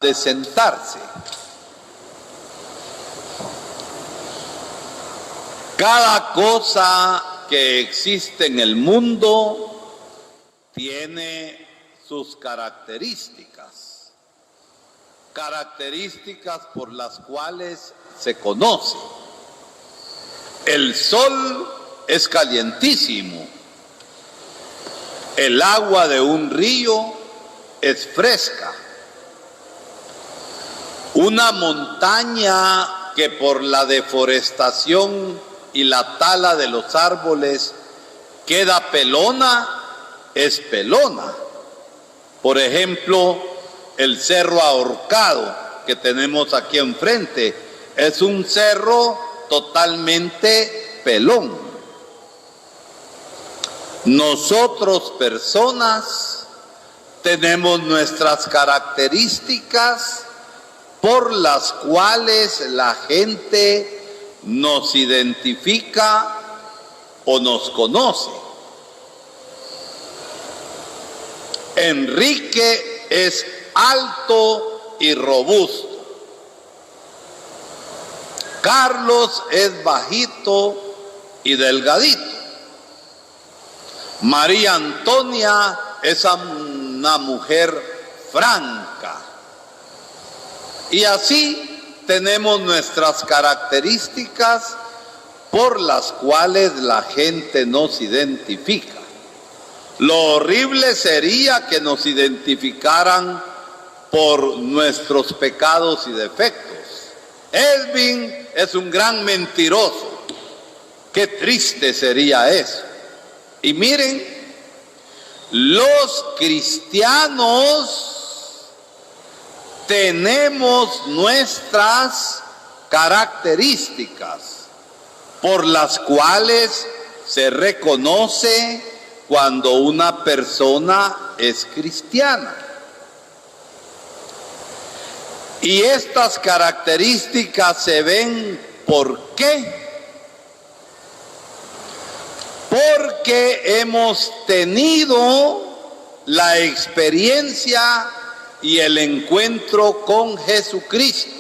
de sentarse. Cada cosa que existe en el mundo tiene sus características por las cuales se conoce. El sol es calientísimo, el agua de un río es fresca. Una montaña que por la deforestación y la tala de los árboles queda pelona, es pelona. Por ejemplo, el Cerro Ahorcado que tenemos aquí enfrente es un cerro totalmente pelón. Nosotros, personas, tenemos nuestras características por las cuales la gente nos identifica o nos conoce. Enrique es alto y robusto. Carlos es bajito y delgadito. María Antonia es una mujer franca. Y así tenemos nuestras características por las cuales la gente nos identifica. Lo horrible sería que nos identificaran por nuestros pecados y defectos. Elvin es un gran mentiroso. Qué triste sería eso. Y miren, los cristianos tenemos nuestras características por las cuales se reconoce cuando una persona es cristiana. Y estas características se ven, ¿por qué? Porque hemos tenido la experiencia y el encuentro con Jesucristo.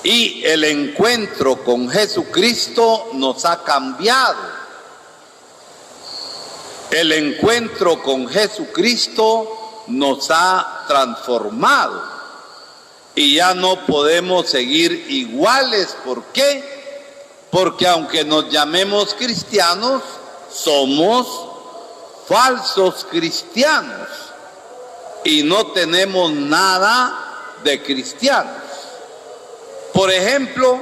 Y el encuentro con Jesucristo nos ha cambiado. El encuentro con Jesucristo nos ha transformado. Y ya no podemos seguir iguales. ¿Por qué? Porque aunque nos llamemos cristianos, somos falsos cristianos. Y no tenemos nada de cristianos. Por ejemplo,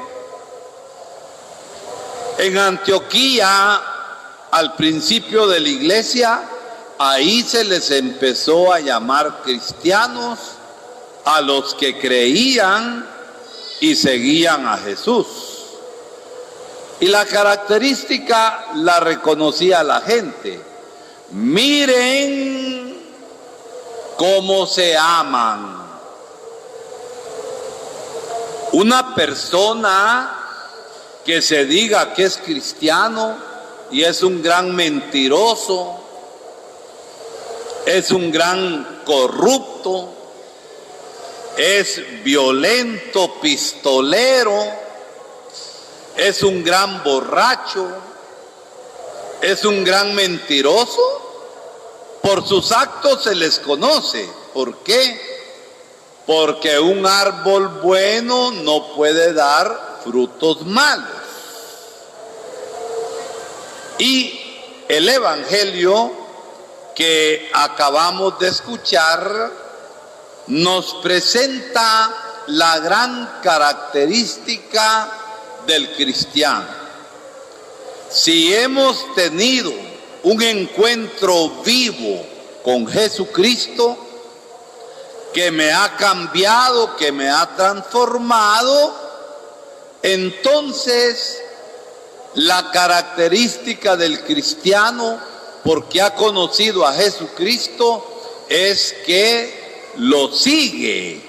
en Antioquía, al principio de la iglesia, ahí se les empezó a llamar cristianos a los que creían y seguían a Jesús. Y la característica la reconocía la gente. Miren cómo se aman. Una persona que se diga que es cristiano y es un gran mentiroso, es un gran corrupto, es violento, pistolero, es un gran borracho, es un gran mentiroso. Por sus actos se les conoce. ¿Por qué? Porque un árbol bueno no puede dar frutos malos. Y el evangelio que acabamos de escuchar nos presenta la gran característica del cristiano. Si hemos tenido un encuentro vivo con Jesucristo, que me ha cambiado, que me ha transformado, entonces la característica del cristiano, porque ha conocido a Jesucristo, es que lo sigue.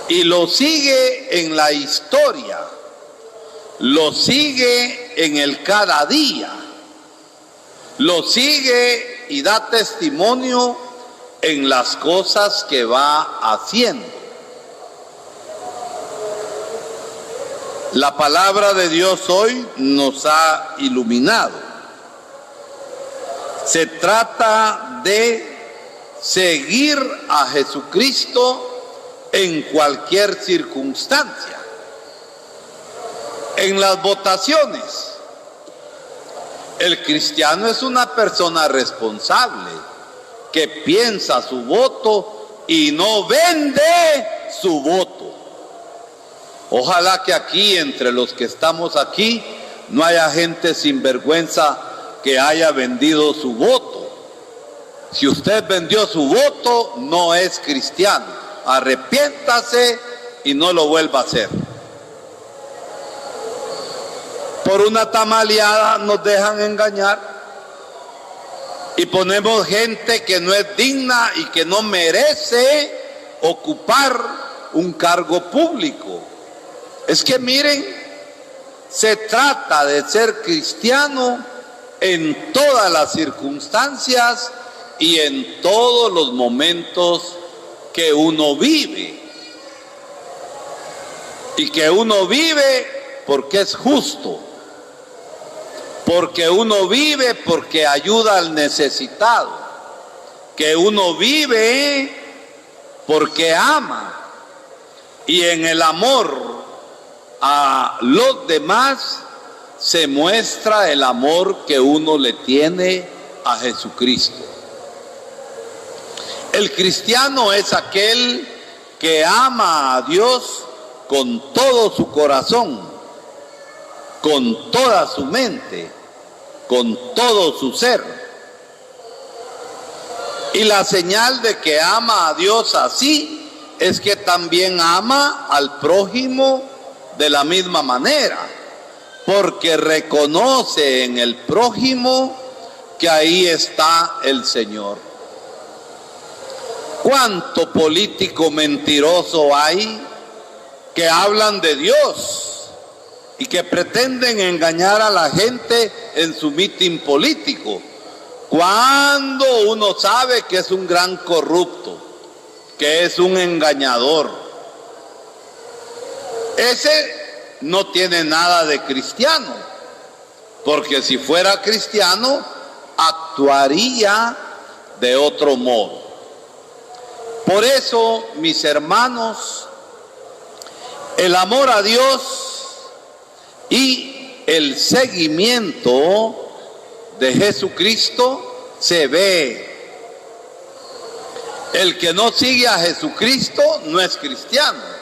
Y lo sigue en la historia, lo sigue en el cada día, lo sigue y da testimonio en las cosas que va haciendo. La palabra de Dios hoy nos ha iluminado. Se trata de seguir a Jesucristo en cualquier circunstancia. En las votaciones, el cristiano es una persona responsable que piensa su voto y no vende su voto. Ojalá que aquí, entre los que estamos aquí, no haya gente sinvergüenza que haya vendido su voto. Si usted vendió su voto, no es cristiano. Arrepiéntase y no lo vuelva a hacer. Por una tamaleada nos dejan engañar y ponemos gente que no es digna y que no merece ocupar un cargo público. Es que miren, se trata de ser cristiano en todas las circunstancias y en todos los momentos que uno vive. Y que uno vive porque es justo. Porque uno vive porque ayuda al necesitado. Que uno vive porque ama. Y en el amor a los demás se muestra el amor que uno le tiene a Jesucristo. El cristiano es aquel que ama a Dios con todo su corazón, con toda su mente, con todo su ser. Y la señal de que ama a Dios así es que también ama al prójimo de la misma manera, porque reconoce en el prójimo que ahí está el Señor. ¿Cuánto político mentiroso hay que hablan de Dios y que pretenden engañar a la gente en su mitin político, cuando uno sabe que es un gran corrupto, que es un engañador? Ese no tiene nada de cristiano, porque si fuera cristiano actuaría de otro modo. Por eso, mis hermanos, el amor a Dios y el seguimiento de Jesucristo se ve. El que no sigue a Jesucristo no es cristiano,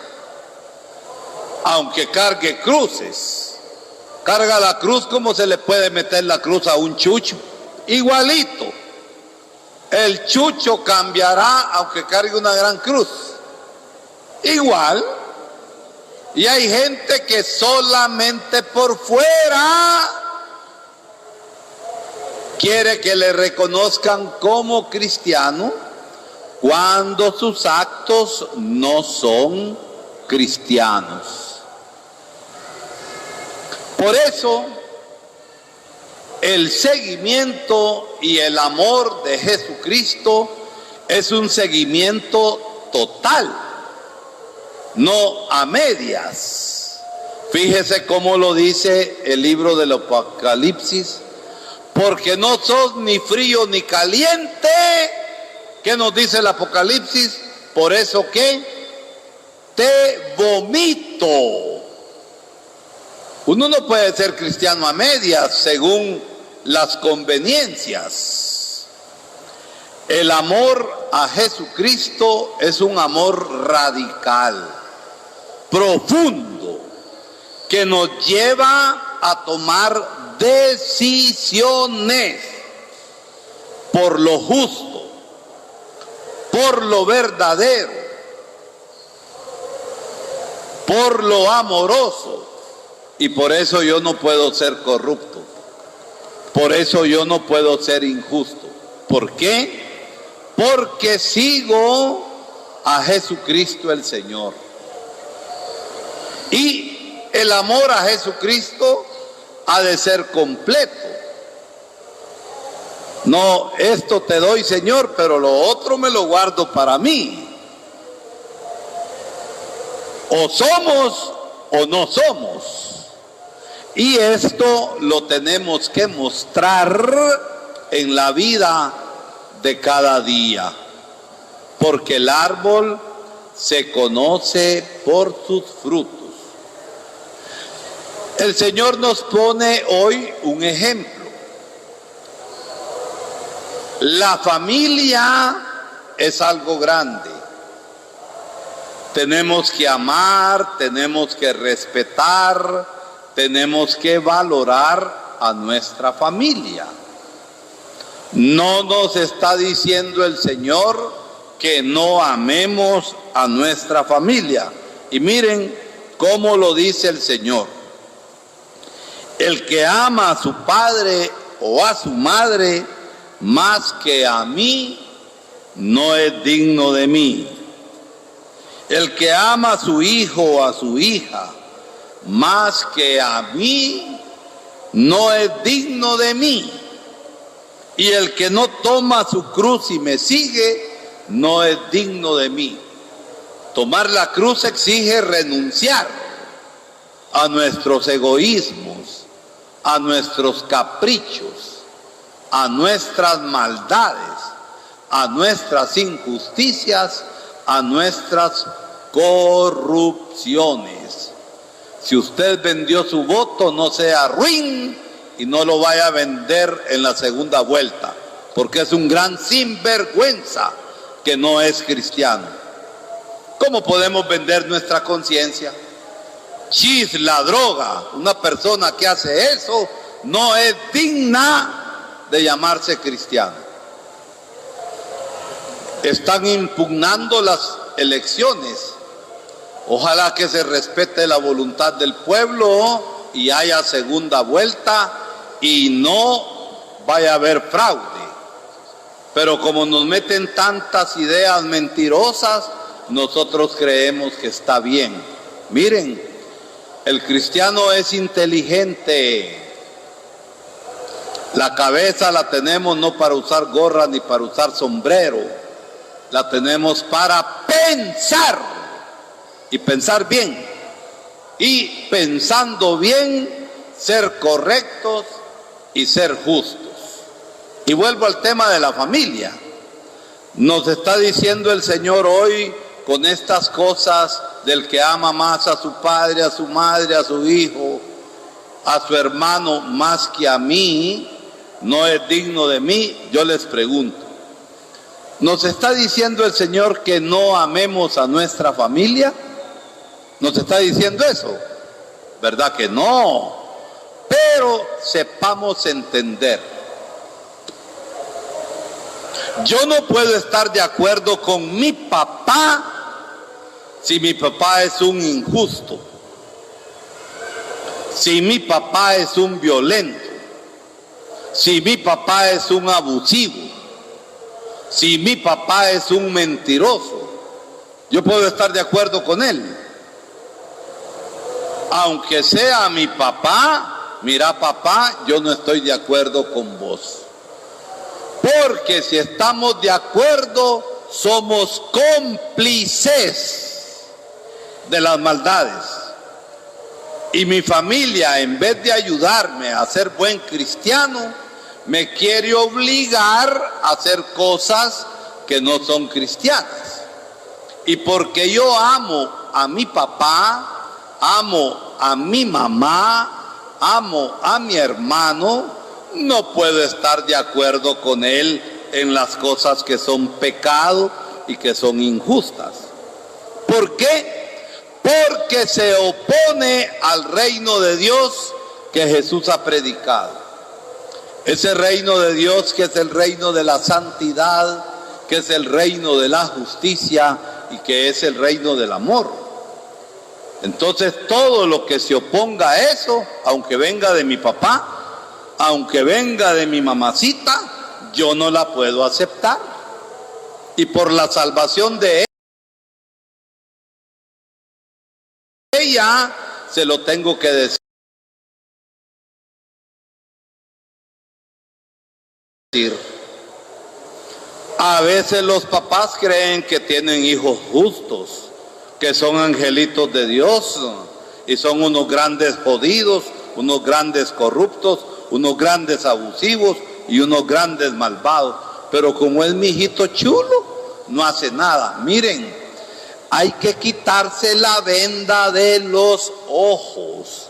aunque cargue cruces. Carga la cruz, ¿cómo se le puede meter la cruz a un chucho? Igualito. El chucho cambiará aunque cargue una gran cruz. Igual. Y hay gente que solamente por fuera quiere que le reconozcan como cristiano cuando sus actos no son cristianos. Por eso, el seguimiento y el amor de Jesucristo es un seguimiento total, no a medias. Fíjese cómo lo dice el libro del Apocalipsis: porque no sos ni frío ni caliente. ¿Qué nos dice el Apocalipsis? Por eso que te vomito. Uno no puede ser cristiano a medias según las conveniencias. El amor a Jesucristo es un amor radical, profundo, que nos lleva a tomar decisiones por lo justo, por lo verdadero, por lo amoroso. Y por eso yo no puedo ser corrupto. Por eso yo no puedo ser injusto. ¿Por qué? Porque sigo a Jesucristo el Señor. Y el amor a Jesucristo ha de ser completo. No, esto te doy, Señor, pero lo otro me lo guardo para mí. O somos o no somos. Y esto lo tenemos que mostrar en la vida de cada día. Porque el árbol se conoce por sus frutos. El Señor nos pone hoy un ejemplo. La familia es algo grande. Tenemos que amar, tenemos que respetar, tenemos que valorar a nuestra familia. No nos está diciendo el Señor que no amemos a nuestra familia. Y miren cómo lo dice el Señor. El que ama a su padre o a su madre más que a mí, no es digno de mí. El que ama a su hijo o a su hija más que a mí, no es digno de mí. Y el que no toma su cruz y me sigue, no es digno de mí. Tomar la cruz exige renunciar a nuestros egoísmos, a nuestros caprichos, a nuestras maldades, a nuestras injusticias, a nuestras corrupciones. Si usted vendió su voto, no sea ruin y no lo vaya a vender en la segunda vuelta, porque es un gran sinvergüenza que no es cristiano. ¿Cómo podemos vender nuestra conciencia? La droga, una persona que hace eso no es digna de llamarse cristiano. Están impugnando las elecciones. Ojalá que se respete la voluntad del pueblo y haya segunda vuelta y no vaya a haber fraude. Pero como nos meten tantas ideas mentirosas, nosotros creemos que está bien. Miren, el cristiano es inteligente. La cabeza la tenemos no para usar gorra ni para usar sombrero. La tenemos para pensar y pensar bien. Y pensando bien, ser correctos y ser justos. Y vuelvo al tema de la familia. Nos está diciendo el Señor hoy con estas cosas del que ama más a su padre, a su madre, a su hijo, a su hermano más que a mí, no es digno de mí. Yo les pregunto, ¿nos está diciendo el Señor que no amemos a nuestra familia? ¿Nos está diciendo eso? ¿Verdad que no? Pero sepamos entender. Yo no puedo estar de acuerdo con mi papá si mi papá es un injusto, si mi papá es un violento, si mi papá es un abusivo, si mi papá es un mentiroso. Yo puedo estar de acuerdo con él. Aunque sea mi papá, mira papá, yo no estoy de acuerdo con vos. Porque si estamos de acuerdo, somos cómplices de las maldades. Y mi familia, en vez de ayudarme a ser buen cristiano, me quiere obligar a hacer cosas que no son cristianas. Y porque yo amo a mi papá, amo a mi mamá, amo a mi hermano, no puedo estar de acuerdo con él en las cosas que son pecado y que son injustas. ¿Por qué? Porque se opone al reino de Dios que Jesús ha predicado. Ese reino de Dios que es el reino de la santidad, que es el reino de la justicia y que es el reino del amor. Entonces todo lo que se oponga a eso, aunque venga de mi papá, aunque venga de mi mamacita, yo no la puedo aceptar. Y por la salvación de ella, se lo tengo que decir. A veces los papás creen que tienen hijos justos, que son angelitos de Dios, y son unos grandes jodidos, unos grandes corruptos, unos grandes abusivos y unos grandes malvados. Pero como es mi hijito chulo, no hace nada. Miren, hay que quitarse la venda de los ojos.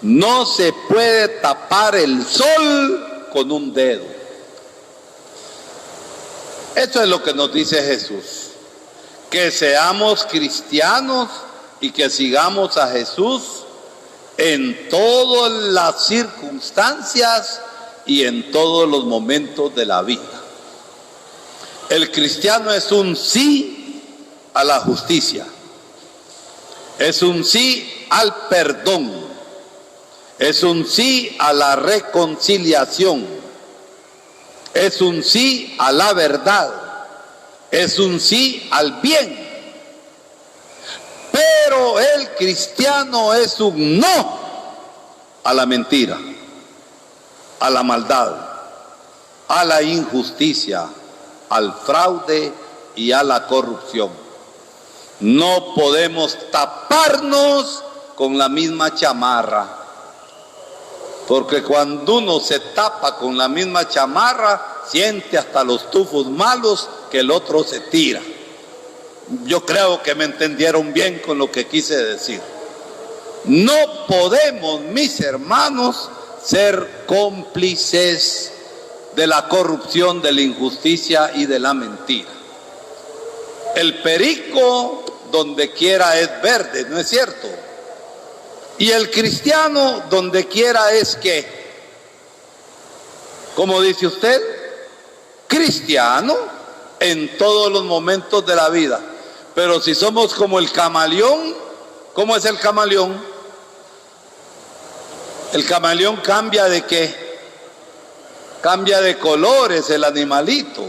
No se puede tapar el sol con un dedo. Eso es lo que nos dice Jesús. Que seamos cristianos y que sigamos a Jesús en todas las circunstancias y en todos los momentos de la vida. El cristiano es un sí a la justicia, es un sí al perdón, es un sí a la reconciliación, es un sí a la verdad, es un sí al bien. Pero el cristiano es un no a la mentira, a la maldad, a la injusticia, al fraude y a la corrupción. No podemos taparnos con la misma chamarra, porque cuando uno se tapa con la misma chamarra, siente hasta los tufos malos que el otro se tira. Yo creo que me entendieron bien con lo que quise decir. No podemos, mis hermanos, ser cómplices de la corrupción, de la injusticia y de la mentira. El perico donde quiera es verde, ¿no es cierto? Y el cristiano donde quiera es ¿qué? ¿Cómo dice usted? Cristiano en todos los momentos de la vida. Pero si somos como el camaleón, ¿cómo es el camaleón? El camaleón cambia de ¿qué? Cambia de colores el animalito,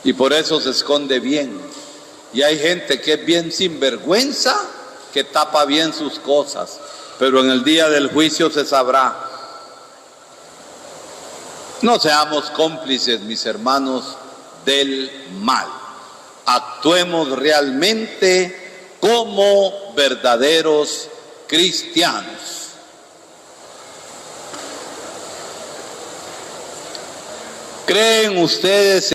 y por eso se esconde bien. Y hay gente que es bien sinvergüenza, que tapa bien sus cosas, pero en el día del juicio se sabrá. No seamos cómplices, mis hermanos, del mal. Actuemos realmente como verdaderos cristianos. ¿Creen ustedes